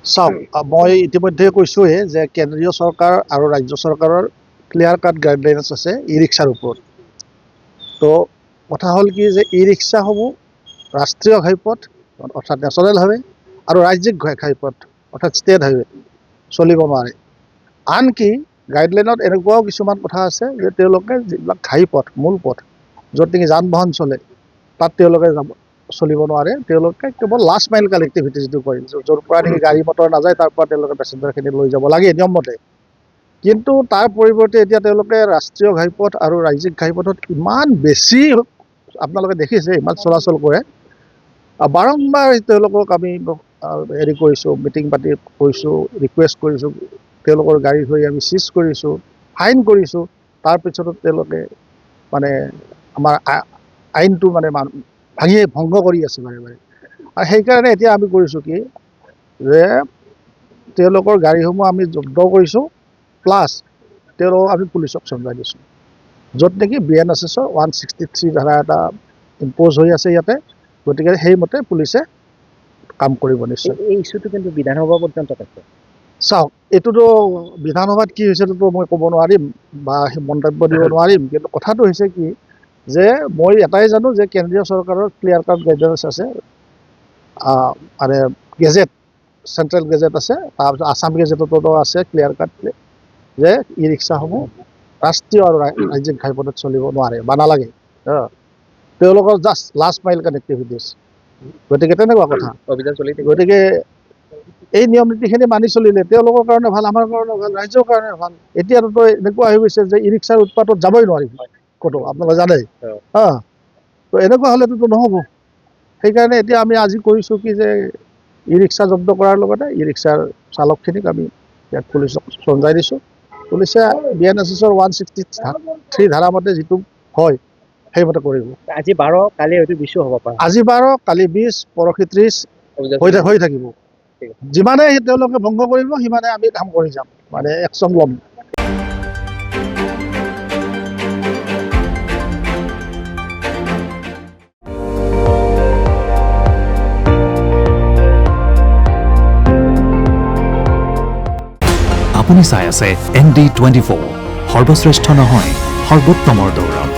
চাওক মই ইতিমধ্যে কৈছোঁৱে যে কেন্দ্ৰীয় চৰকাৰ আৰু ৰাজ্য চৰকাৰৰ ক্লিয়াৰ কাট গাইডলাইনছ আছে ই ৰিক্সাৰ ওপৰত। তো কথা হ'ল কি যে ই ৰিক্সাসমূহ ৰাষ্ট্ৰীয় ঘাইপথ অৰ্থাৎ নেশ্যনেল হাইৱে আৰু ৰাজ্যিক ঘাইপথ অৰ্থাৎ ষ্টেট হাইৱে চলিব নোৱাৰে। আনকি গাইডলাইনত এনেকুৱাও কিছুমান কথা আছে যে তেওঁলোকে যিবিলাক ঘাইপথ মূল পথ য'ত নেকি যান বাহন চলে তাত তেওঁলোকে চলিব নোৱাৰে। তেওঁলোকে কেৱল লাষ্ট মাইল কানেক্টিভিটি যিটো কয়, য'ৰ পৰা নেকি গাড়ী মটৰ নাযায় তাৰ পৰা তেওঁলোকে পেচেঞ্জাৰখিনি লৈ যাব লাগে নিয়মমতে। কিন্তু তাৰ পৰিৱৰ্তে এতিয়া তেওঁলোকে ৰাষ্ট্ৰীয় ঘাইপথ আৰু ৰাজ্যিক ঘাইপথত ইমান বেছি আপোনালোকে দেখিছে ইমান চলাচল কৰে। বাৰম্বাৰ তেওঁলোকক আমি হেৰি কৰিছোঁ, মিটিং পাতি কৰিছোঁ, ৰিকুৱেষ্ট কৰিছোঁ, তেওঁলোকৰ গাড়ী ধৰি আমি চিজ কৰিছোঁ, ফাইন কৰিছোঁ। তাৰপিছতো তেওঁলোকে মানে আমাৰ আইনটো মানে ভংগ কৰি আছে বাৰে বাৰে। আৰু সেইকাৰণে এতিয়া আমি কৰিছোঁ কি যে তেওঁলোকৰ গাড়ীসমূহ আমি জব্দ কৰিছোঁ, প্লাছ তেওঁলোকক আমি পুলিচক চমজাই দিছোঁ। য'ত নেকি BNSSৰ 163 ধাৰা এটা ইম্প'জ হৈ আছে ইয়াতে। গতিকে সেইমতে পুলিচে কাম কৰিব নিশ্চয়। এই ইছ্যুটো কিন্তু বিধানসভা পৰ্যন্ত আছে। চাওক এইটোতো বিধানসভাত কি হৈছেতো মই ক'ব নোৱাৰিম বা মন্তব্য দিব নোৱাৰিম। কিন্তু কথাটো হৈছে কি যে মই এটাই জানো যে কেন্দ্ৰীয় চৰকাৰৰ ক্লিয়াৰ কাট গাইডলাইনছ আছে, মানে গেজেট চেণ্ট্ৰেল গেজেট আছে, তাৰপিছত আছাম গেজেটতো আছে ক্লিয়াৰ কাট যে ই ৰিক্সাসমূহ ৰাষ্ট্ৰীয় আৰু ৰাজ্যিক ঘাইপথত চলিব নোৱাৰে বা নালাগে। তেওঁলোকৰ জাষ্ট লাষ্ট মাইল কানেক্টিভিটিছ। গতিকে তেনেকুৱা কথা। গতিকে এই নিয়ম নীতিখিনি মানি চলিলে তেওঁলোকৰ কাৰণে ভাল, আমাৰ কাৰণে ভাল, ৰাজ্যৰ কাৰণে ভাল। এতিয়াতো এনেকুৱা হৈ গৈছে যে ই ৰিক্সাৰ উৎপাতত যাবই নোৱাৰিম ক'তো, আপোনালোকে জানে। তো এনেকুৱা হ'লেতো নহ'ব। সেইকাৰণে এতিয়া আমি আজি কৰিছোঁ কি যে ই ৰিক্সা জব্দ কৰাৰ লগতে ই ৰিক্সাৰ চালকখিনিক আমি ইয়াত পুলিচক চমজাই দিছোঁ। পুলিচে BNSSৰ 163 ধাৰা মতে যিটো হয় সেইমতে কৰিব। আজি 12, কালি হয়তো 20 হ'ব পাৰে। আজি 12, কালি 20, পৰহি 30 হৈ থাকিব। যিমানে তেওঁলোকে ভংগ কৰিব সিমানে আমি কাম কৰি যাম, মানে একশ্যন ল'ম। আপুনি চাই আছে ND24, সৰ্বশ্ৰেষ্ঠ নহয় সৰ্বোত্তমৰ দৌৰ।